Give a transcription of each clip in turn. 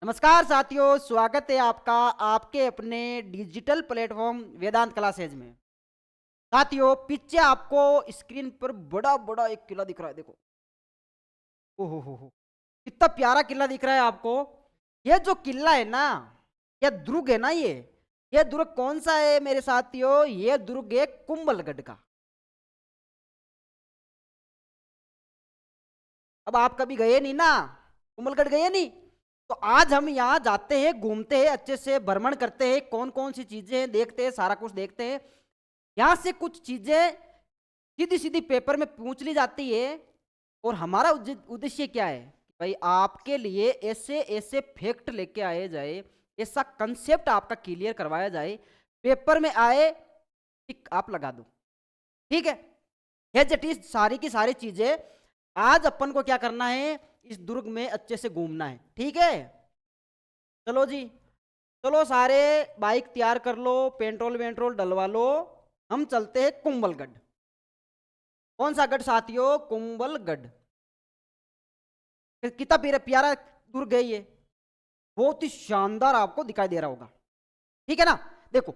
नमस्कार साथियों, स्वागत है आपका आपके अपने डिजिटल प्लेटफॉर्म वेदांत क्लासेज में। साथियों, पीछे आपको स्क्रीन पर बड़ा बड़ा एक किला दिख रहा है। देखो, ओहो हो, कितना प्यारा किला दिख रहा है आपको। ये जो किला है ना, ये दुर्ग है ना। ये दुर्ग कौन सा है मेरे साथियों? ये दुर्ग है कुंभलगढ़ का। अब आप कभी गए नहीं ना, कुंभलगढ़ गए नहीं, तो आज हम यहाँ जाते हैं, घूमते हैं, अच्छे से भ्रमण करते हैं, कौन कौन सी चीजें हैं देखते हैं, सारा कुछ देखते हैं। यहाँ से कुछ चीजें सीधी सीधी पेपर में पूछ ली जाती है। और हमारा उद्देश्य क्या है भाई? आपके लिए ऐसे ऐसे फैक्ट लेके आए जाए, ऐसा कंसेप्ट आपका क्लियर करवाया जाए, पेपर में आए, टिक आप लगा दो। ठीक है, ये जटिल सारी की सारी चीजें आज अपन को क्या करना है, इस दुर्ग में अच्छे से घूमना है। ठीक है, चलो जी, चलो सारे बाइक तैयार कर लो, पेट्रोल वेट्रोल डलवा लो, हम चलते हैं कुंभलगढ़। कौन सा गढ़ साथियों? कुंभलगढ़। कितना प्यारा दुर्ग है ये, बहुत ही शानदार आपको दिखाई दे रहा होगा। ठीक है ना? देखो,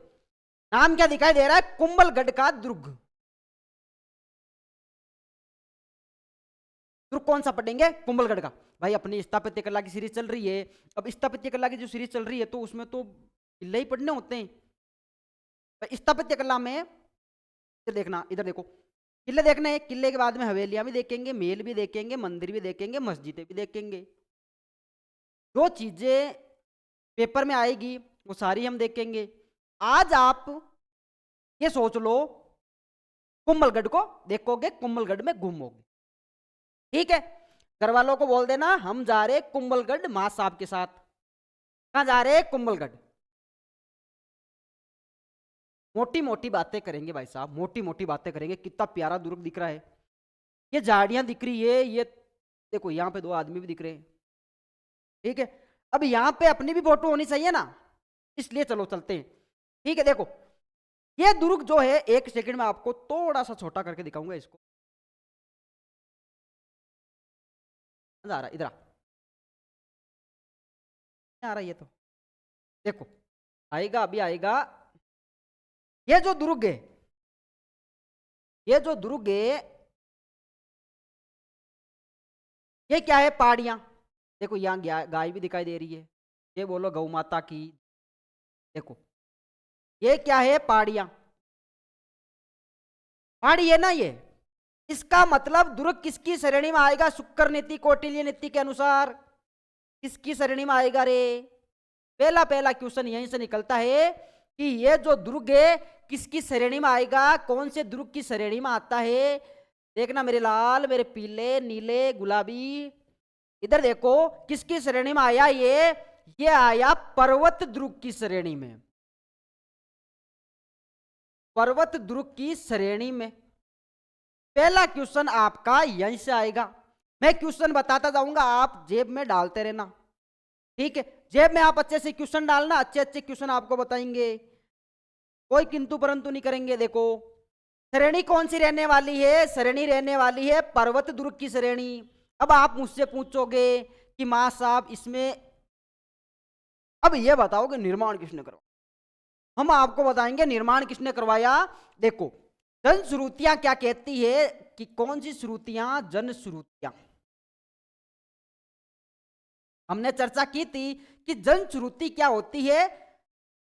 नाम क्या दिखाई दे रहा है? कुंभलगढ़ का दुर्ग। दुर्ग कौन सा पढ़ेंगे? कुंभलगढ़ का। भाई अपनी स्थापत्य कला की सीरीज चल रही है, अब स्थापत्य कला की जो सीरीज चल रही है तो उसमें तो किले ही पढ़ने होते हैं। स्थापत्य कला में इधर देखना, इधर देखो, किले देखने हैं, किले के बाद में हवेलियां भी देखेंगे, महल भी देखेंगे, मंदिर भी देखेंगे, मस्जिदें भी देखेंगे। जो चीजें पेपर में आएगी वो सारी हम देखेंगे। आज आप ये सोच लो, कुंभलगढ़ को देखोगे, कुंभलगढ़ में घूमोगे। ठीक है, घर वालों को बोल देना हम जा रहे कुंभलगढ़ मां साहब के साथ। कहां जा रहे? कुंभलगढ़। मोटी मोटी बातें करेंगे भाई साहब, मोटी मोटी बातें करेंगे। कितना प्यारा दुर्ग दिख रहा है, ये झाड़ियां दिख रही है, ये देखो यहाँ पे दो आदमी भी दिख रहे हैं। ठीक है, अब यहाँ पे अपनी भी फोटो होनी चाहिए ना, इसलिए चलो चलते हैं। ठीक है, देखो ये दुर्ग जो है, एक सेकंड में आपको थोड़ा सा छोटा करके दिखाऊंगा इसको। आ रहा, इधर आ रहा है ये तो, देखो आएगा, अभी आएगा। ये जो दुर्ग है, ये जो दुर्ग है, ये क्या है? पहाड़ियां। देखो यहाँ गाय भी दिखाई दे रही है, ये बोलो गौ माता की। देखो ये क्या है? पहाड़ियां। पहाड़ी है ना ये, इसका मतलब दुर्ग किसकी श्रेणी में आएगा? शुक्र नीति, कौटिल्य नीति के अनुसार किसकी श्रेणी में आएगा रे? पहला पहला क्वेश्चन यहीं से निकलता है कि ये जो दुर्ग है किसकी श्रेणी में आएगा, कौन से दुर्ग की श्रेणी में आता है। देखना मेरे लाल, मेरे पीले, नीले, गुलाबी, इधर देखो किसकी श्रेणी में आया ये आया पर्वत दुर्ग की श्रेणी में। पर्वत दुर्ग की श्रेणी में पहला क्वेश्चन आपका यहीं से आएगा। मैं क्वेश्चन बताता जाऊंगा, आप जेब में डालते रहना। ठीक है, जेब में आप अच्छे से क्वेश्चन डालना, अच्छे अच्छे क्वेश्चन आपको बताएंगे, कोई किंतु परंतु नहीं करेंगे। देखो श्रेणी कौन सी रहने वाली है? श्रेणी रहने वाली है पर्वत दुर्ग की श्रेणी। अब आप मुझसे पूछोगे कि मां साहब इसमें अब ये बताओ कि निर्माण किसने करवाया? हम आपको बताएंगे निर्माण किसने करवाया। देखो जनश्रुतियां क्या कहती है कि कौन सी श्रुतियां? जनश्रुतियां। हमने चर्चा की थी कि जनश्रुति क्या होती है?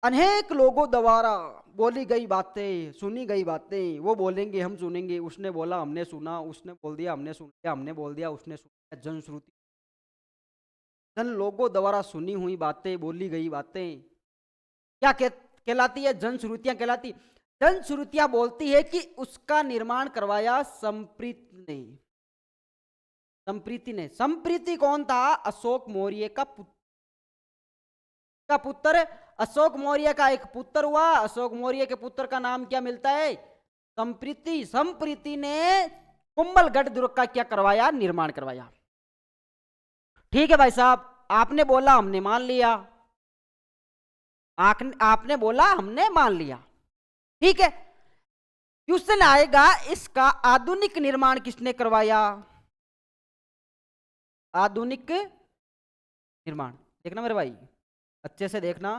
अनेक लोगों द्वारा बोली गई बातें, सुनी गई बातें, वो बोलेंगे हम सुनेंगे, उसने बोला हमने सुना, उसने बोल दिया हमने सुन लिया, हमने बोल दिया उसने सुन लिया। जनश्रुति, जन लोगों द्वारा सुनी हुई बातें, बोली गई बातें क्या कहलाती है? जनश्रुतियां कहलाती। जनश्रुतियां बोलती है कि उसका निर्माण करवाया संप्रीति ने। संप्रीति ने। संप्रीति कौन था? अशोक मौर्य का पुत्र। अशोक मौर्य का एक पुत्र हुआ, अशोक मौर्य के पुत्र का नाम क्या मिलता है? संप्रीति। संप्रीति ने कुंभलगढ़ दुर्ग का क्या करवाया? निर्माण करवाया। ठीक है भाई साहब, आपने बोला हमने मान लिया, आपने बोला हमने मान लिया। ठीक है, क्वेश्चन आएगा इसका आधुनिक निर्माण किसने करवाया? आधुनिक निर्माण देखना मेरे भाई, अच्छे से देखना,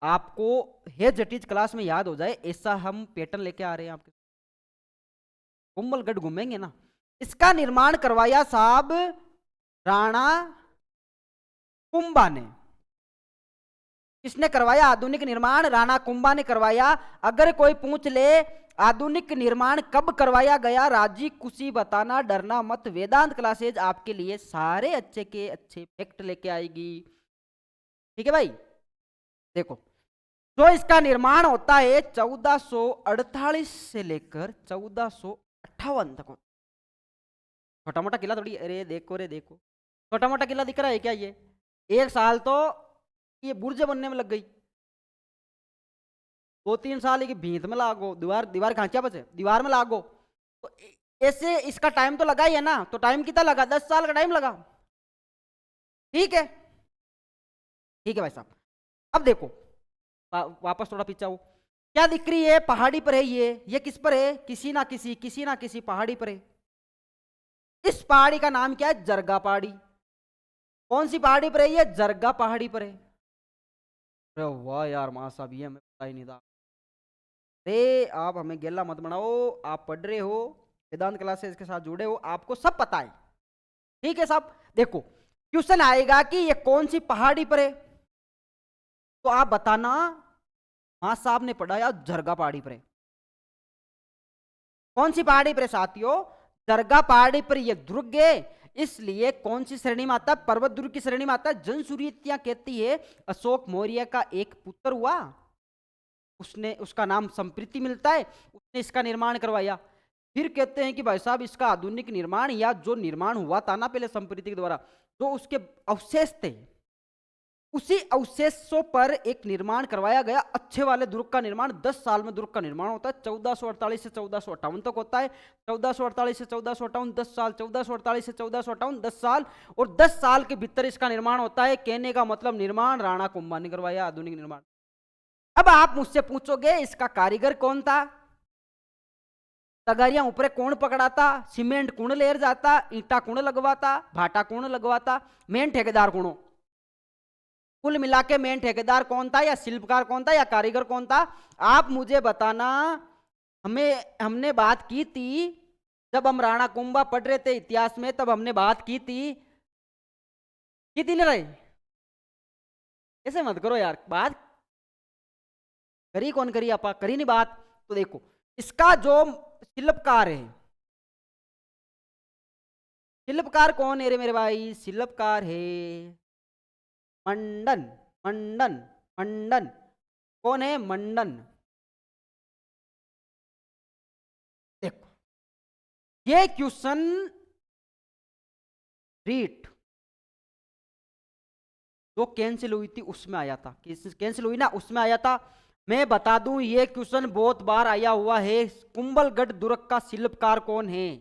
आपको हे जटिज क्लास में याद हो जाए, ऐसा हम पैटर्न लेके आ रहे हैं आपके। कुंभलगढ़ घूमेंगे ना। इसका निर्माण करवाया साहब राणा कुंभा ने। किसने करवाया आधुनिक निर्माण? राणा कुंभा ने करवाया। अगर कोई पूछ ले आधुनिक निर्माण कब करवाया गया, राजी खुशी बताना, डरना मत। वेदांत क्लासेज आपके लिए सारे अच्छे के अच्छे फैक्ट लेके आएगी। ठीक है भाई, देखो जो इसका निर्माण होता है 1448 से लेकर 1458 तक होता। छोटा मोटा किला थोड़ी, अरे देखो रे देखो, छोटा मोटा किला दिख रहा है क्या? ये एक साल तो ये बुर्ज बनने में लग गई, 2-3 साल की भीत में लागो, दीवार दीवार कहाँ क्या बचे, दीवार में लागो, तो ऐसे इसका टाइम तो लगा ही है ना। तो टाइम कितना लगा? 10 साल का टाइम लगा। ठीक है, ठीक है भाई साहब। अब देखो वापस थोड़ा पीछे आओ, क्या दिख रही है? पहाड़ी पर है ये किस पर है? किसी ना किसी पहाड़ी पर है। इस पहाड़ी का नाम क्या है? जरगा पहाड़ी। कौन सी पहाड़ी पर है ये? जरगा पहाड़ी पर है। अरे वाह यार मां साहब, ये हमें पता ही नहीं था। अरे आप हमें गेला मत बनाओ, आप पढ़ रहे हो, वेदांत क्लासेस के साथ जुड़े हो, आपको सब पता है। ठीक है साहब, देखो क्वेश्चन आएगा कि ये कौन सी पहाड़ी पर है, तो आप बताना मां साहब ने पढ़ाया जरगा पहाड़ी पर है। कौन सी पहाड़ी पर है साथियों? जरगा पहाड़ी पर यह दुर्ग है। इसलिए कौन सी श्रेणी में आता है? पर्वत दुर्ग की श्रेणी में आता है। जनसुरीतियां कहती है अशोक मौर्य का एक पुत्र हुआ, उसने उसका नाम संप्रीति मिलता है, उसने इसका निर्माण करवाया। फिर कहते हैं कि भाई साहब इसका आधुनिक निर्माण या जो निर्माण हुआ था ना पहले संप्रीति के द्वारा, जो उसके अवशेष थे, उसी अवशेषों पर एक निर्माण करवाया गया। अच्छे वाले दुर्ग का निर्माण 10 साल में दुर्ग का निर्माण होता है। 1448 से 1458 तक होता है। 1448 से 1458 10 साल, 1448 से 1458 10 साल, और 10 साल के भीतर इसका निर्माण होता है। कहने का मतलब निर्माण राणा कुंभा ने करवाया, आधुनिक निर्माण। अब आप मुझसे पूछोगे इसका कारीगर कौन था? तगारियां ऊपर कौन पकड़ाता? सीमेंट कौन लेर जाता? ईटा कौन लगवाता? भाटा कौन लगवाता? मेन ठेकेदार कौन? कुल मिला के मेन ठेकेदार कौन था, या शिल्पकार कौन था, या कारीगर कौन था? आप मुझे बताना। हमने बात की थी जब हम राणा कुंभा पढ़ रहे थे इतिहास में, तब हमने बात की थी नहीं रही? ऐसे मत करो यार, बात करी कौन करी? आपा करी नहीं बात। तो देखो इसका जो शिल्पकार है, शिल्पकार कौन है रे मेरे भाई? शिल्पकार है मंडन। मंडन मंडन कौन है? मंडन। देखो ये क्वेश्चन रीट जो कैंसिल हुई थी उसमें आया था, कैंसिल हुई ना उसमें आया था। मैं बता दूं ये क्वेश्चन बहुत बार आया हुआ है। कुंभलगढ़ दुर्ग का शिल्पकार कौन है?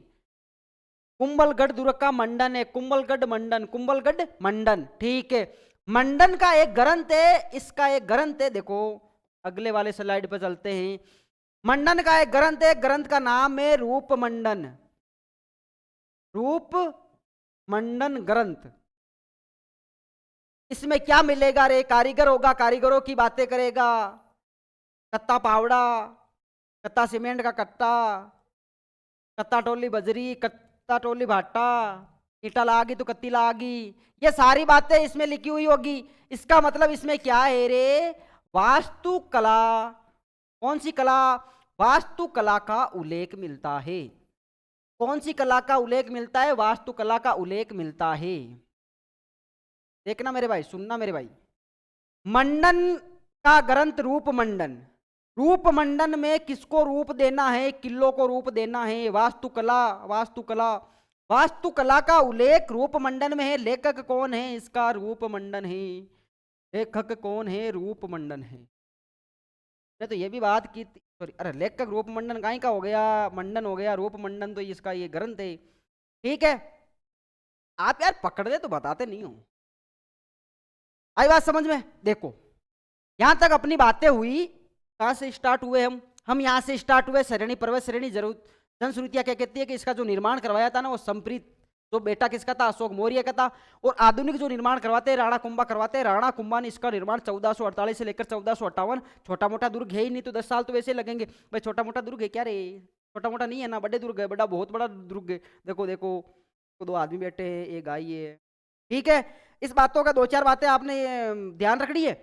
कुंभलगढ़ दुर्ग का मंडन है। कुंभलगढ़ मंडन, कुंभलगढ़ मंडन। ठीक है, मंडन का एक ग्रंथ है, इसका एक ग्रंथ है। देखो अगले वाले स्लाइड पर चलते हैं। मंडन का एक ग्रंथ है, ग्रंथ का नाम है रूप मंडन। रूप मंडन ग्रंथ। इसमें क्या मिलेगा रे? कारीगर होगा, कारीगरों की बातें करेगा। कत्ता पावड़ा, कत्ता सीमेंट का कट्टा, कत्ता टोली बजरी, कत्ता टोली भाटा, ईटा लागी तो कत्ती लागी, ये सारी बातें इसमें लिखी हुई होगी। इसका मतलब इसमें क्या है रे? वास्तुकला। कौन सी कला? वास्तुकला का उल्लेख मिलता है। कौन सी कला का उल्लेख मिलता है? वास्तुकला का उल्लेख मिलता है। देखना मेरे भाई, सुनना मेरे भाई। मंडन का ग्रंथ रूप मंडन। रूप मंडन में किसको रूप देना है? किलों को रूप देना है। वास्तुकला, वास्तुकला, वास्तुकला का उल्लेख रूप मंडन में है। लेखक कौन है इसका? रूप मंडन है। लेखक कौन है? रूप मंडन है। मैं तो ये भी बात की, सॉरी, अरे लेखक रूप मंडन कहीं का हो गया, मंडन हो गया, रूप मंडन तो इसका ये ग्रंथ है। ठीक है, आप यार पकड़ दे तो बताते नहीं हो। आई बात समझ में? देखो यहां तक अपनी बातें हुई। कहां से स्टार्ट हुए हम यहां से स्टार्ट हुए श्रेणी पर्वत श्रेणी। जरूर जनश्रुतियां क्या कहती है कि इसका जो निर्माण करवाया था ना वो संप्रीत जो बेटा किसका था, अशोक मौर्य का था। और आधुनिक जो निर्माण करवाते हैं राणा कुंभा करवाते हैं। राणा कुंभा ने इसका निर्माण 1448 से लेकर 1458, छोटा मोटा दुर्ग है ही नहीं, तो 10 साल तो वैसे लगेंगे भाई। छोटा मोटा दुर्ग है क्या रे, छोटा मोटा नहीं है ना, बड़े दुर्ग है, बड़ा बहुत बड़ा दुर्ग है। देखो देखो, दो आदमी बैठे हैं, एक गाय है, ठीक है। इस बातों का दो चार बातें आपने ध्यान रखनी है।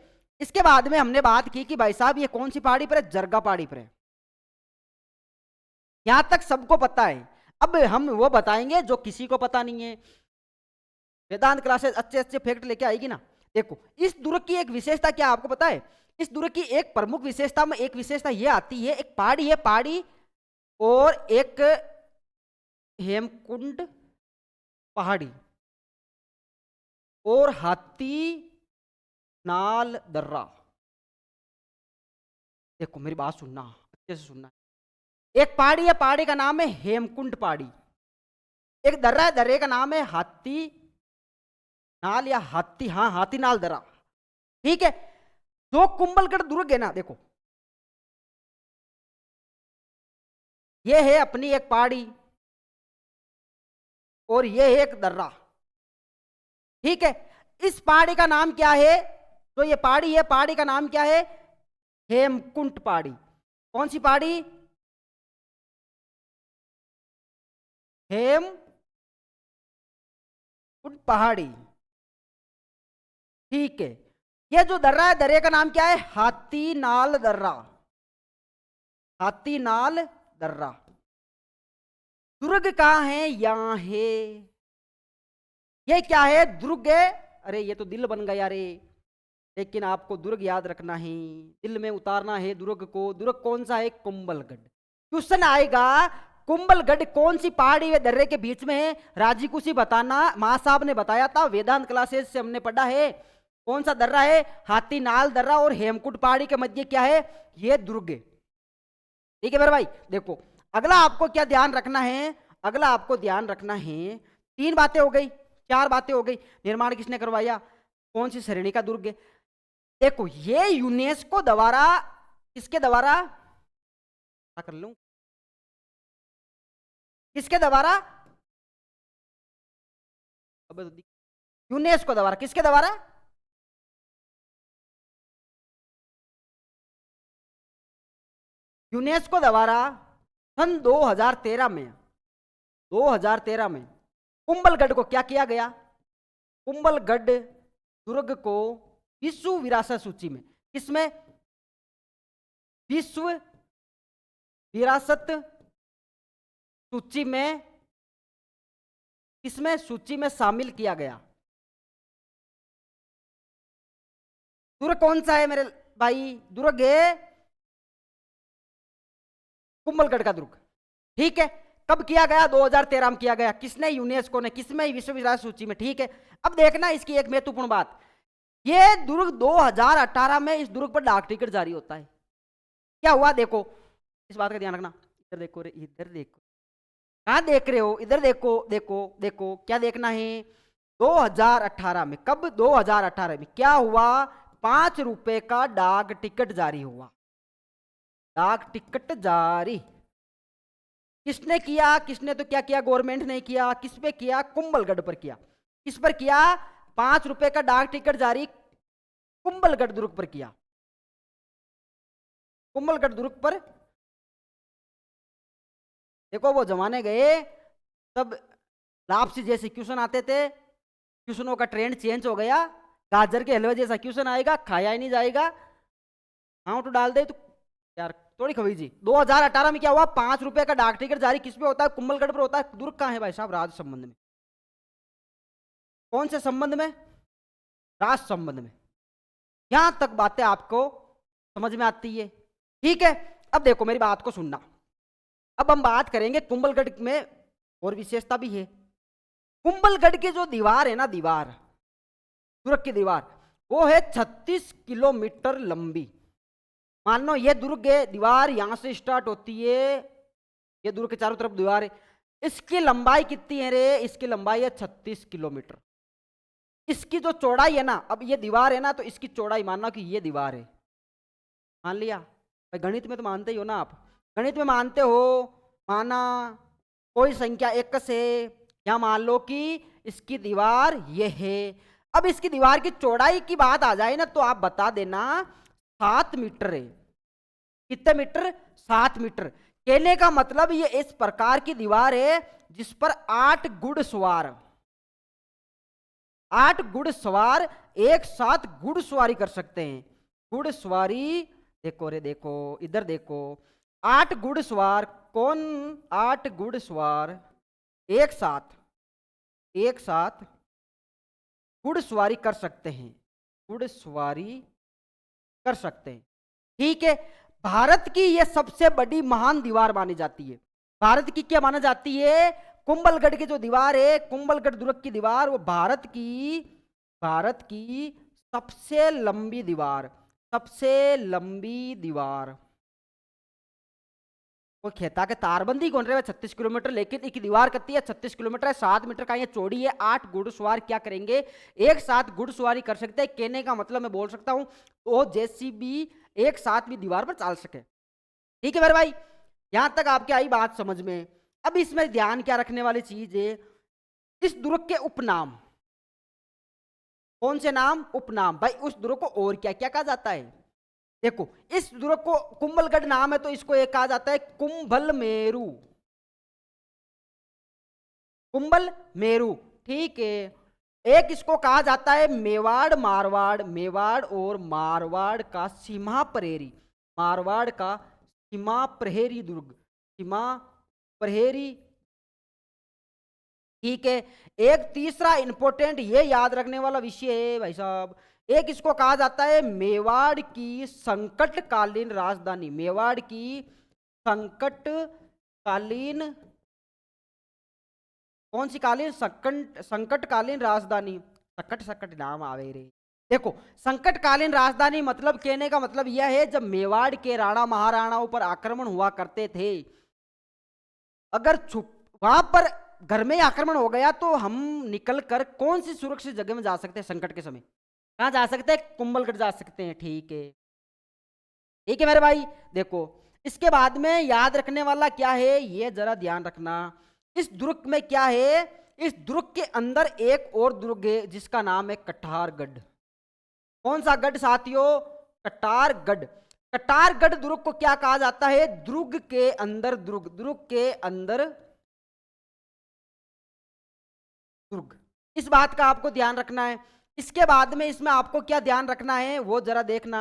इसके बाद में हमने बात की कि भाई साहब ये कौन सी पहाड़ी पर है, जरगा पहाड़ी पर है। यहां तक सबको पता है। अब हम वो बताएंगे जो किसी को पता नहीं है। वेदांत क्लासेस अच्छे अच्छे फैक्ट लेके आएगी ना। देखो इस दुर्ग की एक विशेषता क्या आपको पता है? इस दुर्ग की एक प्रमुख विशेषता में एक विशेषता ये आती है, एक पहाड़ी है, पहाड़ी और एक हेमकुंड पहाड़ी और हाथी नाल दर्रा। देखो मेरी बात सुनना, अच्छे से सुनना। एक पहाड़ी है, पहाड़ी का नाम है हेमकुंड पहाड़ी। एक दर्रा है, दर्रे का नाम है हाथी नाल या हाथी, हाँ हाथी नाल दर्रा, ठीक है। जो कुंभलगढ़ दुर्ग है ना, देखो ये है अपनी एक पहाड़ी और ये है एक दर्रा, ठीक है। इस पहाड़ी का नाम क्या है? जो ये पहाड़ी है, पहाड़ी का नाम क्या है? हेमकुंड पहाड़ी। कौन सी पहाड़ी? हेमकुंड पहाड़ी, ठीक है। ये जो दर्रा है, दर्रे का नाम क्या है? हाथी नाल दर्रा, हाथी नाल दर्रा। दुर्ग कहां है? यहां है। ये क्या है? दुर्ग है। अरे ये तो दिल बन गया रे, लेकिन आपको दुर्ग याद रखना है, दिल में उतारना है दुर्ग को। दुर्ग कौन सा है? कुंभलगढ़। क्वेश्चन आएगा कुंभलगढ़ कौन सी पहाड़ी व दर्रे के बीच में है? राजी कुशी बताना। मां साहब ने बताया था, वेदांत क्लासेस से हमने पढ़ा है। कौन सा दर्रा है? हाथी नाल दर्रा और हेमकुंड पहाड़ी के मध्य क्या है? ये दुर्ग है, ठीक है मेरे भाई। देखो अगला आपको क्या ध्यान रखना है? अगला आपको ध्यान रखना है, तीन बातें हो गई, चार बातें हो गई। निर्माण किसने करवाया? कौन सी श्रेणी का दुर्ग है? देखो ये यूनेस्को द्वारा, किसके द्वारा, क्या कर लूं, किसके द्वारा? यूनेस्को द्वारा। किसके द्वारा? यूनेस्को द्वारा सन 2013 में, 2013 में कुंभलगढ़ को क्या किया गया? कुंभलगढ़ दुर्ग को विश्व विरासत सूची में, किसमें? विश्व विरासत सूची में, किसमें? सूची में शामिल किया गया। दुर्ग कौन सा है मेरे भाई? दुर्ग है कुंभलगढ़ का दुर्ग, ठीक है। कब किया गया? 2013 में किया गया। किसने? यूनेस्को ने। किसमें? विश्व विरासत सूची में, ठीक है। अब देखना इसकी एक महत्वपूर्ण बात, ये दुर्ग 2018 में इस दुर्ग पर डाक टिकट जारी होता है। क्या हुआ? देखो इस बात का ध्यान रखना। इधर देखो रे, इधर देखो, कहां देख रहे हो? इधर देखो, देखो देखो, क्या देखना है? 2018 में। कब? 2018 में क्या हुआ? 5 रुपए का डाक टिकट जारी हुआ। डाक टिकट जारी किसने किया? किसने तो क्या किया? गवर्नमेंट ने किया। किस पे किया? कुंभलगढ़ पर किया। किस पर किया? 5 रुपए का डाक टिकट जारी कुंभलगढ़ दुर्ग पर किया। कुंभलगढ़ दुर्ग पर। देखो वो जमाने गए तब लापसी जैसे क्वेश्चन आते थे, क्वेश्चनों का ट्रेंड चेंज हो गया। गाजर के हलवे जैसा क्वेश्चन आएगा, खाया ही नहीं जाएगा, हाँ तो डाल दे तो यार थोड़ी खबी जी। 2018 में क्या हुआ? 5 रुपए का डाक टिकट जारी किस पे होता है? कुंभलगढ़ पर होता है। दुर्ग कहां है भाई साहब? राज संबंध में। कौन से संबंध में? राज संबंध में। यहां तक बातें आपको समझ में आती है, ठीक है। अब देखो मेरी बात को सुनना। अब हम बात करेंगे कुंभलगढ़ में और विशेषता भी है। कुंभलगढ़ की जो दीवार है ना, दीवार, दुर्ग की दीवार, वो है 36 किलोमीटर लंबी। मान लो ये दुर्ग है, दीवार यहां से स्टार्ट होती है, ये दुर्ग के चारों तरफ दीवार है। इसकी लंबाई कितनी है रे? इसकी लंबाई है 36 किलोमीटर। इसकी जो चौड़ाई है ना, अब ये दीवार है ना, तो इसकी चौड़ाई मानना कि ये दीवार है, मान लिया भाई। गणित में तो मानते ही हो ना आप, गणित में मानते हो, माना कोई संख्या 1 से या मान लो कि इसकी दीवार ये है। अब इसकी दीवार की चौड़ाई की बात आ जाए ना तो आप बता देना 7 मीटर है। कितने मीटर? 7 मीटर। कहने का मतलब ये इस प्रकार की दीवार है जिस पर 8 घुड़सवार एक साथ घुड़सवारी कर सकते हैं। घुड़सवारी, देखो रे देखो, इधर देखो, 8 घुड़सवार, कौन? 8 घुड़सवार एक साथ घुड़सवारी कर सकते हैं। घुड़सवारी कर सकते हैं, ठीक है। भारत की यह सबसे बड़ी महान दीवार मानी जाती है। भारत की क्या माना जाती है? कुंभलगढ़ की जो दीवार है, कुंभलगढ़ दुर्ग की दीवार, वो भारत की सबसे लंबी दीवार, सबसे लंबी दीवार। वो कहता कि तारबंदी कौन रहे 36 किलोमीटर, लेकिन एक दीवार कितनी है? 36 किलोमीटर है। 7 मीटर का ये चौड़ी है। 8 घुड़सवार क्या करेंगे? एक साथ घुड़सवारी कर सकते हैं। कहने का मतलब मैं बोल सकता हूं तो जेसीबी एक साथ भी दीवार पर चल सके। ठीक है मेरे भाई, यहां तक आपकी आई बात समझ में। अब इसमें ध्यान क्या रखने वाली चीज है, इस दुर्ग के उपनाम, कौन से नाम? उपनाम। भाई उस दुर्ग को और क्या क्या कहा जाता है? देखो, इस दुर्ग को कुंभलगढ़ नाम है तो इसको एक कहा जाता है कुंभल मेरू। कुंभल मेरू, ठीक है। एक इसको कहा जाता है मेवाड़ मारवाड़। मेवाड़ और मारवाड़ का सीमा प्रहरी, मारवाड़ का सीमा प्रहरी दुर्ग, सीमा प्रहरी, ठीक है। एक तीसरा इंपॉर्टेंट ये याद रखने वाला विषय है भाई साहब, एक इसको कहा जाता है मेवाड़ की संकटकालीन राजधानी। मेवाड़ की संकटकालीन, कौन सी कालीन? संकटकालीन राजधानी। संकट संकट नाम आवे रे। देखो, संकटकालीन राजधानी मतलब, कहने का मतलब यह है जब मेवाड़ के राणा महाराणाओं पर आक्रमण हुआ करते थे, अगर छुप वहां पर घर में आक्रमण हो गया तो हम निकल कर कौन सी सुरक्षित जगह में जा सकते हैं संकट के समय? कहां जा सकते हैं? कुंभलगढ़ जा सकते हैं, ठीक है। ठीक है मेरे भाई, देखो इसके बाद में याद रखने वाला क्या है ये जरा ध्यान रखना। इस दुर्ग में क्या है? इस दुर्ग के अंदर एक और दुर्ग है जिसका नाम है कटारगढ़। कौन सा गढ़ साथियों? कटारगढ़। कटारगढ़ दुर्ग को क्या कहा जाता है? दुर्ग के अंदर दुर्ग, दुर्ग के अंदर दुर्ग। इस बात का आपको ध्यान रखना है। इसके बाद में इसमें आपको क्या ध्यान रखना है वो जरा देखना।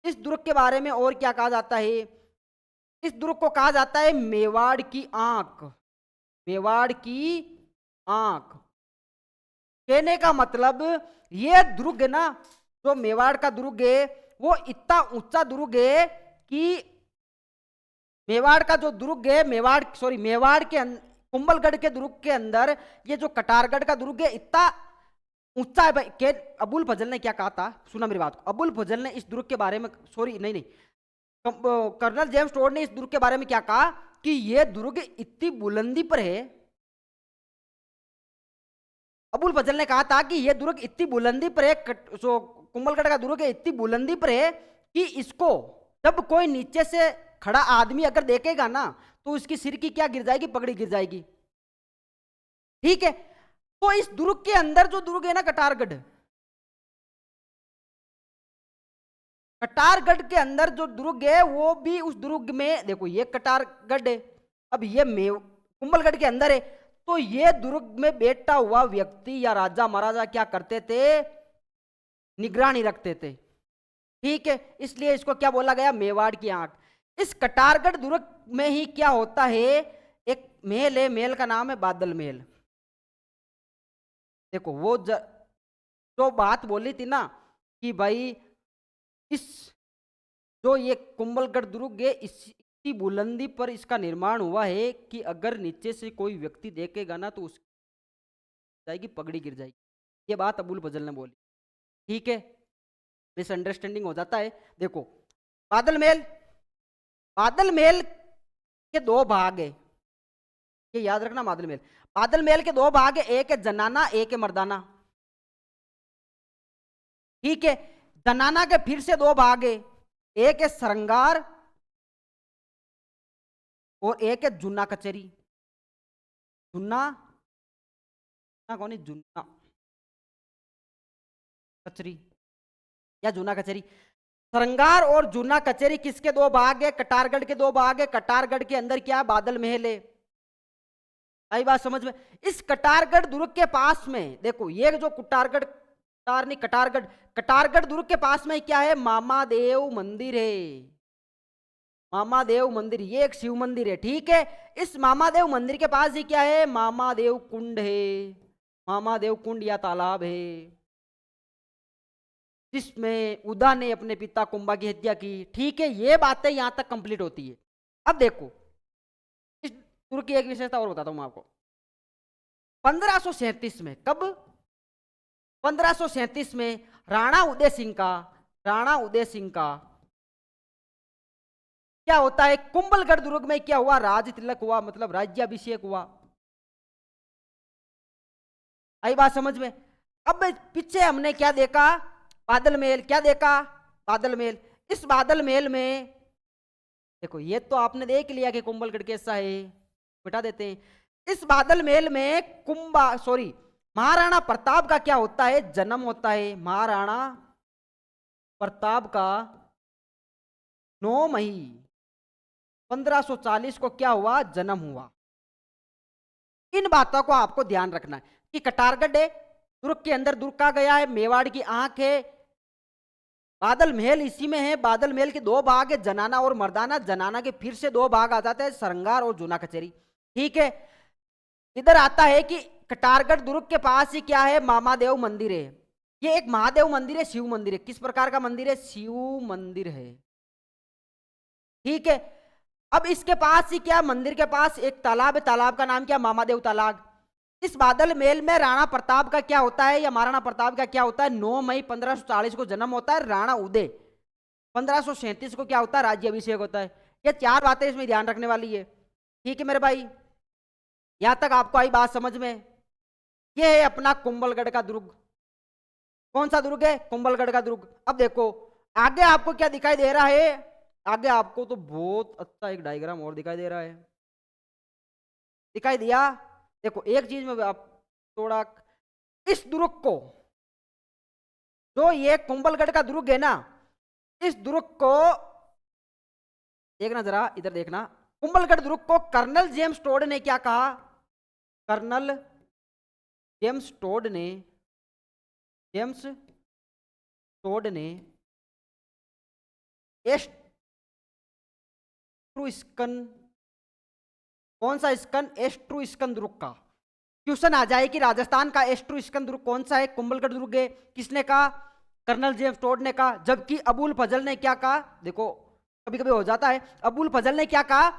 इस दुर्ग के बारे में और क्या कहा जाता है? इस दुर्ग को कहा जाता है मेवाड़ की आंख। मेवाड़ की आंख, कहने का मतलब ये दुर्ग है ना, जो मेवाड़ का दुर्ग है वो इतना ऊंचा दुर्ग है कि मेवाड़ का जो दुर्ग है, मेवाड़ के कुंभलगढ़ के दुर्ग के अंदर ये जो कटारगढ़ का दुर्ग है इतना ऊंचा है भाई। के अबुल फजल ने क्या कहा था, सुना मेरी बात को। अबुल फजल ने इस दुर्ग के बारे में, नहीं, कर्नल जेम्स टोड ने इस दुर्ग के बारे में क्या कहा कि यह दुर्ग इतनी बुलंदी पर है। अबुल फजल ने कहा था कि यह दुर्ग इतनी बुलंदी पर है, कुंभलगढ़ का दुर्ग है इतनी बुलंदी पर है कि इसको जब कोई नीचे से खड़ा आदमी अगर देखेगा ना तो उसकी सिर की क्या गिर जाएगी? पगड़ी गिर जाएगी, ठीक है। तो इस दुर्ग के अंदर जो दुर्ग है ना कटारगढ़, कटारगढ़ के अंदर जो दुर्ग है वो भी उस दुर्ग में, देखो ये कटारगढ़ है, अब ये कुंभलगढ़ के अंदर है, तो ये दुर्ग में बैठा हुआ व्यक्ति या राजा महाराजा क्या करते थे? निगरानी रखते थे, ठीक है। इसलिए इसको क्या बोला गया? मेवाड़ की आंख। इस कटारगढ़ दुर्ग में ही क्या होता है? एक महल है, महल का नाम है बादल महल। देखो वो जो बात बोली थी ना कि भाई इस जो ये कुंभलगढ़ दुर्ग है इसी बुलंदी पर इसका निर्माण हुआ है कि अगर नीचे से कोई व्यक्ति देखेगा ना तो उसकी जाएगी, पगड़ी गिर जाएगी। ये बात अबुल फजल ने बोली, ठीक है। मिसअंडरस्टैंडिंग हो जाता है। देखो बादल महल, बादल महल के दो भाग है, ये याद रखना। बादल महल के दो भाग है, एक है जनाना, एक है मर्दाना, ठीक है। जनाना के फिर से दो भाग है, एक है श्रृंगार और एक है जुन्ना कचेरी। जुन्ना ना कौन है, जूना कचरी या जूना कचेरी। श्रृंगार और जूना कचेरी किसके दो भाग है, कटारगढ़ के दो भाग है। कटारगढ़ के अंदर क्या बादल महल है, आई बात समझ में। इस कटारगढ़ दुर्ग के पास में देखो, ये जो कटारगढ़, कटारगढ़, कटारगढ़ दुर्ग के पास में क्या है, मामादेव मंदिर है। मामादेव मंदिर, ये एक शिव मंदिर है, ठीक है। इस मामादेव मंदिर के पास ही क्या है, मामादेव कुंड है। मामादेव कुंड या तालाब है, जिसमें उदा ने अपने पिता कुंभा की हत्या की, ठीक है। ये बातें यहां तक कंप्लीट होती है। अब देखो, इस दुर्ग की एक विशेषता और बताता हूं मैं आपको। 1537 में, कब, 1537 में राणा उदय सिंह का, राणा उदय सिंह का क्या होता है, कुंभलगढ़ दुर्ग में क्या हुआ, राज तिलक हुआ, मतलब राज्याभिषेक हुआ। आई बात समझ में। अब पीछे हमने क्या देखा, बादल महल, क्या देखा, बादल महल। इस बादल महल में देखो, ये तो आपने देख लिया कि कुंभलगढ़ कैसा है, बिठा देते हैं। इस बादल महल में महाराणा प्रताप का क्या होता है, जन्म होता है। महाराणा प्रताप का 9 मई 1540 को क्या हुआ, जन्म हुआ। इन बातों को आपको ध्यान रखना है कि कटारगढ़ है, दुर्ग के अंदर दुर्ग का गया है, मेवाड़ की आंख है। बादल महल इसी में है। बादल महल के दो भाग है, जनाना और मर्दाना। जनाना के फिर से दो भाग आ जाते हैं, श्रृंगार और जूना कचेरी, ठीक है। इधर आता है कि कटारगढ़ दुर्ग के पास ही क्या है, मामादेव मंदिर है। ये एक महादेव मंदिर है, शिव मंदिर है। किस प्रकार का मंदिर है, शिव मंदिर है, ठीक है। अब इसके पास ही क्या, मंदिर के पास एक तालाब है, तालाब का नाम क्या, मामादेव तालाब। इस बादल महल में राणा प्रताप का क्या होता है, या महाराणा प्रताप का क्या होता है, 9 मई 1540 को जन्म होता है। राणा उदय 1537 को क्या होता है, राज्याभिषेक होता है। ये 4 बातें इसमें ध्यान रखने वाली है, ठीक है मेरे भाई। यहां तक आपको आई बात समझ में। ये है अपना कुंभलगढ़ का दुर्ग। कौन सा दुर्ग है, कुंभलगढ़ का दुर्ग। अब देखो आगे आपको क्या दिखाई दे रहा है, आगे आपको तो बहुत अच्छा एक डायग्राम और दिखाई दे रहा है, दिखाई दिया। देखो एक चीज में आप थोड़ा, इस दुर्ग को, जो ये कुंभलगढ़ का दुर्ग है ना, इस दुर्ग को देखना जरा, इधर देखना। कुंभलगढ़ दुर्ग को कर्नल जेम्स टोड ने क्या कहा, कर्नल जेम्स टोड ने, जेम्स टोड ने एस्ट्रूस्कन, कौन सा स्कन, एस्ट्रूस्कन दुर्ग का। क्वेश्चन आ जाए कि राजस्थान का एस्ट्रूस्कन दुर्ग कौन सा है, कुंभलगढ़ दुर्ग है। किसने कहा, कर्नल जेम्स टोड ने कहा। जबकि अबुल फजल ने क्या कहा, देखो कभी कभी हो जाता है, अबुल फजल ने क्या कहा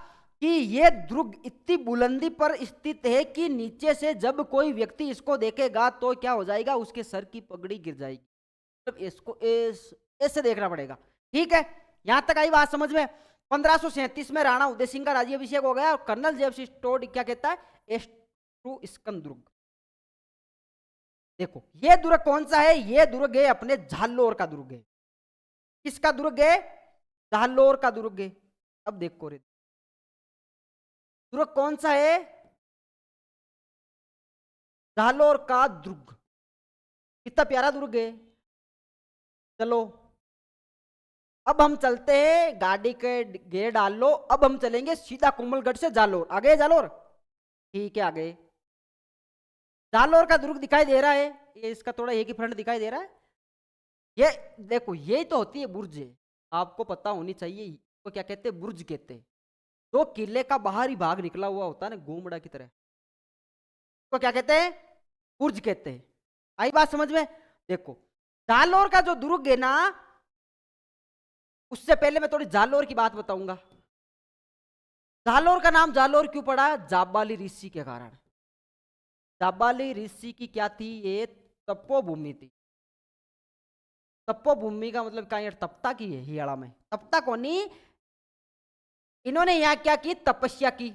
कि यह दुर्ग इतनी बुलंदी पर स्थित है कि नीचे से जब कोई व्यक्ति इसको देखेगा तो क्या हो जाएगा, उसके सर की पगड़ी गिर जाएगी। मतलब इसको ऐसे देखना पड़ेगा, ठीक है। यहां तक आई बात समझ में। 1537 में राणा उदय सिंह का राज्याभिषेक हो गया और कर्नल जेम्स टोड क्या कहता है, एस्ट्रूस्कन दुर्ग। देखो ये दुर्ग कौन सा है, ये दुर्ग है अपने झालोर का दुर्ग है। किसका दुर्ग है, झालोर का दुर्ग है। अब देखो रे दुर्ग कौन सा है, झालोर का दुर्ग। कितना प्यारा दुर्ग है। चलो अब हम चलते हैं, गाड़ी के गेयर डाल लो। अब हम चलेंगे सीधा कुंभलगढ़ से जालोर। आ गए जालोर, ठीक है आ गए। जालोर का दुर्ग दिखाई दे रहा है, ये इसका थोड़ा एक ही फ्रंट दिखाई दे रहा है। ये देखो ये तो होती है बुर्ज, आपको पता होनी चाहिए। तो क्या कहते हैं, बुर्ज कहते हैं। जो किले का बाहरी भाग निकला हुआ होता है ना गोमड़ा की तरह, तो क्या कहते हैं, बुर्ज कहते हैं। आई बात समझ में। देखो जालोर का जो दुर्ग है ना, उससे पहले मैं थोड़ी जालोर की बात बताऊंगा। जालोर का नाम जालोर क्यों पड़ा, जाबाली ऋषि के कारण। जाबाली ऋषि की क्या थी, ये तपोभूमि थी। तपोभूमि का मतलब क्या, तपता की है हियाड़ा में, तपता कोनी। इन्होंने यहां क्या की, तपस्या की,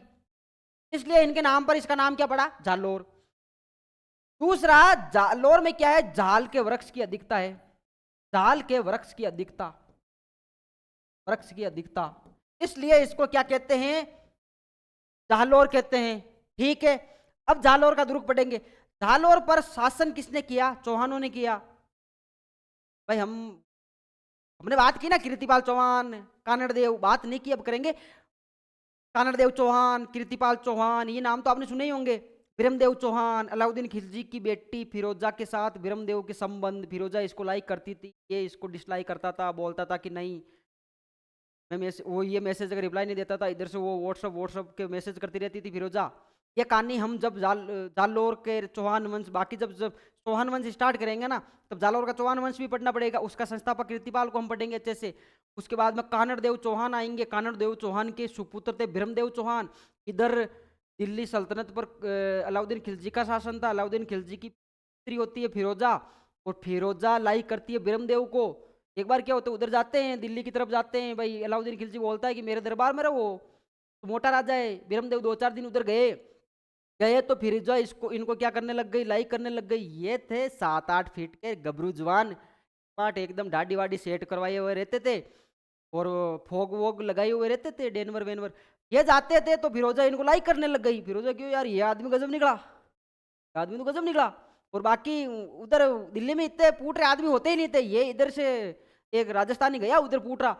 इसलिए इनके नाम पर इसका नाम क्या पड़ा, जालोर। दूसरा जालोर में क्या है, जाल के वृक्ष की अधिकता है। जाल के वृक्ष की अधिकता, वृक्ष की अधिकता, इसलिए इसको क्या कहते हैं, जालोर कहते हैं, ठीक है। अब जालोर का दुर्ग पढ़ेंगे। जालोर पर शासन किसने किया? चौहानों ने किया। भाई हमने बात की ना, कीर्तिपाल चौहान, कानड़देव, बात नहीं की, अब करेंगे। कानड़देव चौहान, कीर्तिपाल चौहान, ये नाम तो आपने सुने ही होंगे। बिरमदेव चौहान, अलाउद्दीन खिलजी की बेटी फिरोजा के साथ बिरमदेव के संबंध, फिरोजा इसको लाइक करती थी, ये इसको डिसलाइक करता था, बोलता था कि नहीं मैं वो ये मैसेज अगर रिप्लाई नहीं देता था, इधर से वो व्हाट्सअप के मैसेज करती रहती थी फिरोजा। ये कहानी हम जब जालोर के चौहान वंश, बाकी जब जब चौहान वंश स्टार्ट करेंगे ना, तब जालोर का चौहान वंश भी पढ़ना पड़ेगा, उसका संस्थापक कीर्तिपाल को हम पढ़ेंगे अच्छे से। उसके बाद में कानड़देव चौहान आएंगे, कानड़देव चौहान के सुपुत्र थे ब्रह्मदेव चौहान। इधर दिल्ली सल्तनत पर अलाउद्दीन खिलजी का शासन था, अलाउद्दीन खिलजी की पुत्री होती है फिरोजा, और फिरोजा लाइक करती है ब्रह्मदेव को। एक बार क्या होता है, उधर जाते हैं, दिल्ली की तरफ जाते हैं, भाई अलाउद्दीन खिलजी बोलता है कि मेरे दरबार में रहो, तो मोटा राजा है। ब्रह्मदेव 2-4 दिन उधर गए गए तो फिर जो इसको इनको क्या करने लग गई, लाइक करने लग गई। ये थे 7-8 फीट के गबरू जवान, पाट एकदम दाढ़ी वाड़ी सेट करवाए हुए रहते थे, और फोग वोग लगाए हुए रहते थे, डेनवर वेनवर। ये जाते थे तो फिरोजा इनको लाइक करने लग गई। फिरोजा क्यों यार, ये आदमी गजब निकला, आदमी तो गजब निकला। और बाकी उधर दिल्ली में इतने पूट रहे आदमी होते ही नहीं थे, ये इधर से एक राजस्थानी गया उधर पूट रहा,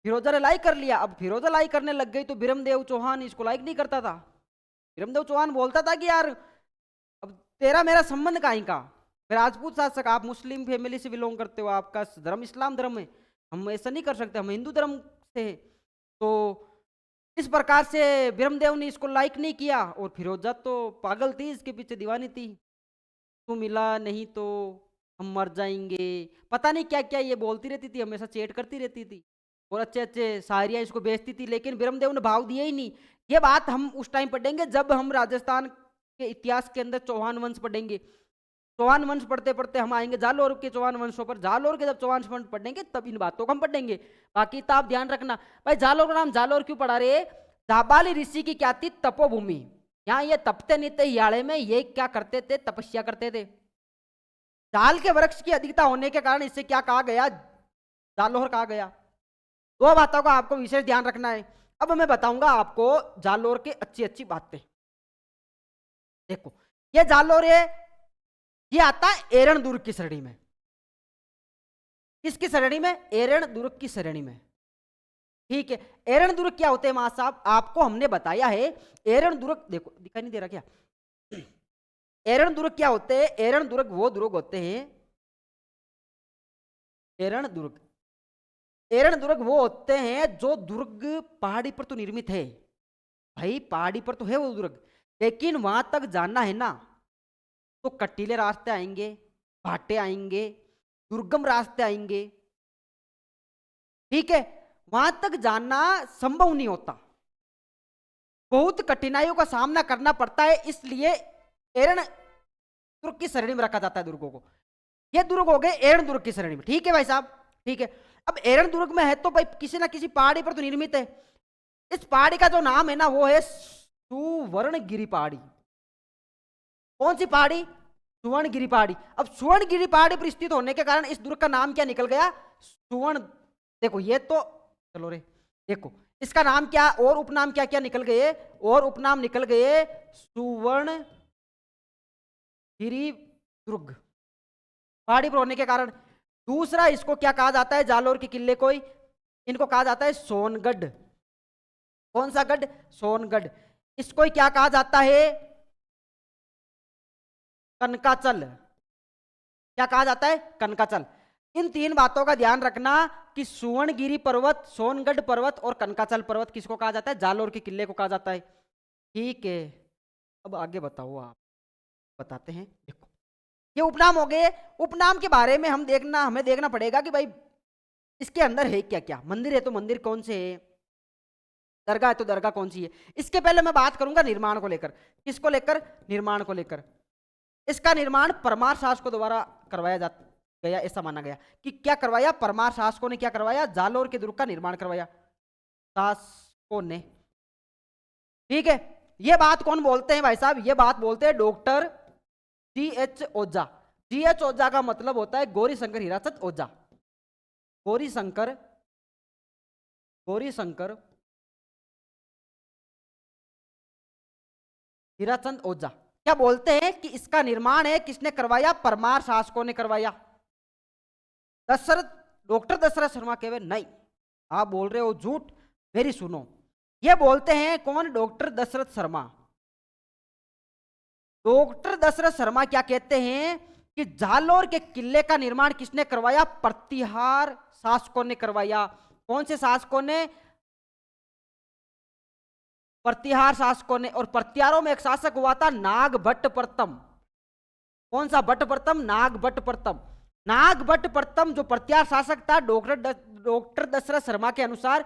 फिरोजा ने लाइक कर लिया। अब फिरोजा लाइक करने लग गई तो ब्रह्मदेव चौहान इसको लाइक नहीं करता था। ब्रह्मदेव चौहान बोलता था कि यार अब तेरा मेरा संबंध काहे का, मैं राजपूत शासक, आप मुस्लिम फैमिली से बिलोंग करते हो, आपका धर्म इस्लाम धर्म है, हम ऐसा नहीं कर सकते, हम हिंदू धर्म से हैं। तो इस प्रकार से ब्रह्मदेव ने इसको लाइक नहीं किया, और फिरोजा तो पागल थी, इसके पीछे दीवानी थी। तू मिला नहीं तो हम मर जाएंगे, पता नहीं क्या क्या ये बोलती रहती थी, हमेशा चेट करती रहती थी, और अच्छे अच्छे शायरियाँ इसको बेचती थी, लेकिन ब्रह्मदेव ने भाव दिया ही नहीं। ये बात हम उस टाइम पढ़ेंगे जब हम राजस्थान के इतिहास के अंदर चौहान वंश पढ़ेंगे। चौहान वंश पढ़ते पढ़ते हम आएंगे जालोर के चौहान वंशों पर, जालोर के जब चौहान वंश पढ़ेंगे तब इन बातों को हम पढ़ेंगे। बाकी तो आप ध्यान रखना, भाई जालोर का नाम जालोर क्यों पढ़ा रहे? जाबाली ऋषि की क्या थी? तपोभूमि। यहाँ ये तपते नहीं थे हियाड़े में, ये क्या करते थे? तपस्या करते थे। जाल के वृक्ष की अधिकता होने के कारण इसे क्या कहा गया? जालोर कहा गया। दो बातों का आपको विशेष ध्यान रखना है। अब मैं बताऊंगा आपको जालोर की अच्छी अच्छी बातें। देखो ये जालोर है, ये आता है एरण दुर्ग की श्रेणी में। किसकी श्रेणी में? एरण दुर्ग की श्रेणी में। ठीक है, एरण दुर्ग क्या होते हैं मां साहब? आपको हमने बताया है एरण दुर्ग, देखो दिखाई नहीं दे रहा क्या? एरण दुर्ग क्या होते हैं? एरण दुर्ग वो दुर्ग होते हैं, एरण दुर्ग, एरण दुर्ग वो होते हैं जो दुर्ग पहाड़ी पर तो निर्मित है, भाई पहाड़ी पर तो है वो दुर्ग, लेकिन वहां तक जाना है ना तो कटीले रास्ते आएंगे, भाटे आएंगे, दुर्गम रास्ते आएंगे। ठीक है, वहां तक जाना संभव नहीं होता, बहुत कठिनाइयों का सामना करना पड़ता है, इसलिए एरण दुर्ग की श्रेणी में रखा जाता है दुर्गों को। ये दुर्ग हो गए एरण दुर्ग की श्रेणी में। ठीक है भाई साहब, ठीक है। अब एरण दुर्ग में है तो भाई किसी ना किसी पहाड़ी पर तो निर्मित है। इस पहाड़ी का जो नाम है ना वो है सुवर्णगिरी पहाड़ी। कौन सी पहाड़ी? सुवर्णगिरी पहाड़ी। अब सुवर्णगिरी पहाड़ी पर स्थित होने के कारण इस दुर्ग का नाम क्या निकल गया? सुवर्ण। देखो ये तो चलो रे, देखो इसका नाम क्या और उपनाम क्या क्या निकल गए? और उपनाम निकल गए सुवर्णगिरी दुर्ग पहाड़ी पर होने के कारण। दूसरा इसको क्या कहा जाता है? जालोर के किले को इनको कहा जाता है सोनगढ़। कौन सा गढ़? सोनगढ़। इसको क्या कहा जाता है? कनकाचल। क्या कहा जाता है? कनकाचल। इन तीन बातों का ध्यान रखना कि सुवर्णगिरी पर्वत, सोनगढ़ पर्वत और कनकाचल पर्वत किसको कहा जाता है? जालोर के किले को कहा जाता है। ठीक है, अब आगे बताओ आप। बताते हैं। देखो ये उपनाम हो गए। उपनाम के बारे में हमें देखना पड़ेगा कि भाई इसके अंदर है क्या क्या। मंदिर है तो मंदिर कौन से है, दरगाह है तो दरगाह कौन सी है। इसके पहले मैं बात करूंगा निर्माण को लेकर। किसको लेकर? निर्माण को लेकर। इसका निर्माण परमार शासकों द्वारा करवाया जा गया, ऐसा माना गया। कि क्या करवाया? परमार शासकों ने क्या करवाया? जालोर के दुर्ग का निर्माण करवाया शासकों ने। ठीक है, ये बात कौन बोलते हैं भाई साहब? ये बात बोलते हैं डॉक्टर G.H. ओझा। G.H. ओझा का मतलब होता है गौरी शंकर हीराचंद ओझा। गौरी शंकर हीराचंद ओझा। क्या बोलते हैं कि इसका निर्माण है किसने करवाया? परमार शासकों ने करवाया। दशरथ, डॉक्टर दशरथ शर्मा कहे नहीं, आप बोल रहे हो झूठ। मेरी सुनो, ये बोलते हैं कौन? डॉक्टर दशरथ शर्मा। डॉक्टर दशरथ शर्मा क्या कहते हैं कि जालोर के किले का निर्माण किसने करवाया? प्रतिहार शासकों ने करवाया। कौन से शासकों ने? प्रतिहार शासकों ने। और प्रतिहारों में एक शासक हुआ था नागभट्ट प्रथम। कौन सा भट्ट प्रथम? नागभट्ट प्रथम। नागभट्ट प्रथम जो प्रतिहार शासक था, डॉक्टर दशरथ शर्मा के अनुसार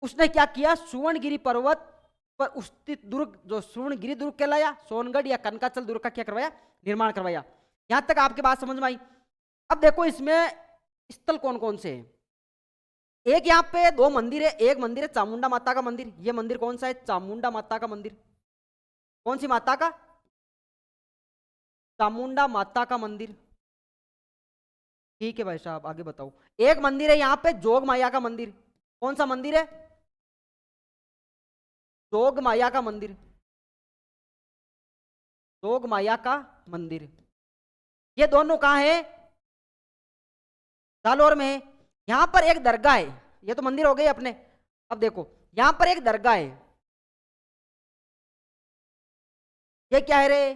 उसने क्या किया? सुवर्णगिरी पर्वत पर स्थित दुर्ग, जो सुवर्णगिरी दुर्ग कहलाया, सोनगढ़ या कनकाचल दुर्ग का क्या करवाया? निर्माण करवाया। यहां तक आपके बात समझ में आई? अब देखो इसमें स्थल कौन कौन से हैं। एक यहाँ पे दो मंदिर है। एक मंदिर है चामुंडा माता का मंदिर। ये मंदिर कौन सा है? चामुंडा माता का मंदिर। कौन सी माता का? चामुंडा माता का मंदिर। ठीक है भाई साहब, आगे बताओ। एक मंदिर है यहाँ पे जोग माया का मंदिर। कौन सा मंदिर है? जोग माया का मंदिर। जोग माया का मंदिर। ये दोनों कहाँ है? जालोर में है। यहां पर एक दरगाह है। ये तो मंदिर हो गए अपने। अब देखो यहां पर एक दरगाह है। ये क्या है रे?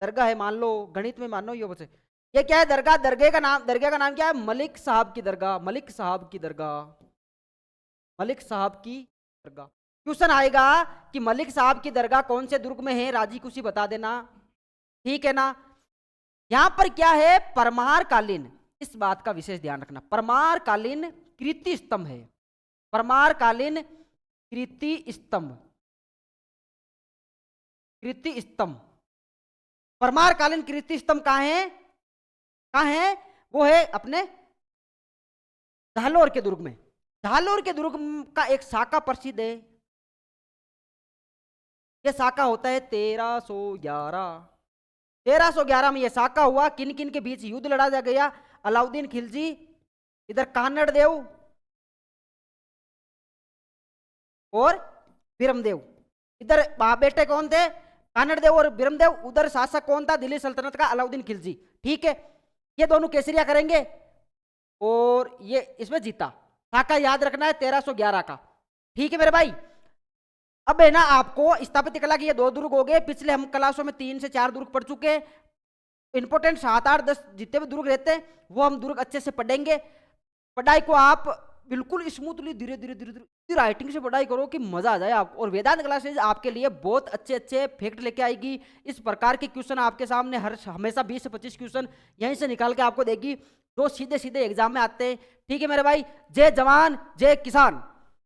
दरगाह है, मान लो गणित में मान लो ये बचे। ये क्या है? दरगाह। दरगाह का नाम क्या है? मलिक साहब की दरगाह। मलिक साहब की दरगाह। मलिक साहब की दरगाह। क्वेश्चन आएगा कि मलिक साहब की दरगाह कौन से दुर्ग में है? राजी खुशी बता देना, ठीक है ना। यहां पर क्या है? परमार कालीन, इस बात का विशेष ध्यान रखना, परमार कालीन कीर्ति स्तंभ है। परमार कालीन कीर्ति स्तंभ। कीर्ति स्तंभ। परमार कालीन कीर्ति स्तंभ कहां है? कहां है? वो है अपने जालोर के दुर्ग में। जालोर के दुर्ग का एक शाखा प्रसिद्ध है। यह शाखा होता है 1311। 1311 में यह शाखा हुआ। किन किन के बीच युद्ध लड़ा जा गया? अलाउद्दीन खिलजी, इधर कानड़ देव और बिरमदेव। इधर बेटे कौन थे? कानड़ देव और बिरमदेव। उधर शासक कौन था? दिल्ली सल्तनत का अलाउद्दीन खिलजी। ठीक है, ये दोनों केसरिया करेंगे और ये इसमें जीता। शाखा याद रखना है 1311 का। ठीक है मेरे भाई। अब है ना आपको स्थापत्य कला के ये दो दुर्ग हो गए। पिछले हम क्लासों में 3 से 4 दुर्ग पढ़ चुके हैं। इंपोर्टेंट 7, 8, 10 जितने भी दुर्ग रहते हैं वो हम दुर्ग अच्छे से पढ़ेंगे। पढ़ाई को आप बिल्कुल स्मूथली धीरे धीरे धीरे धीरे राइटिंग से पढ़ाई करो कि मजा आ जाए आपको। और वेदांत क्लासेज आपके लिए बहुत अच्छे अच्छे फैक्ट लेके आएगी। इस प्रकार के क्वेश्चन आपके सामने हमेशा 20 से 25 क्वेश्चन यहीं से निकाल के आपको देगी जो सीधे सीधे एग्जाम में आते हैं। ठीक है मेरे भाई। जय जवान जय किसान।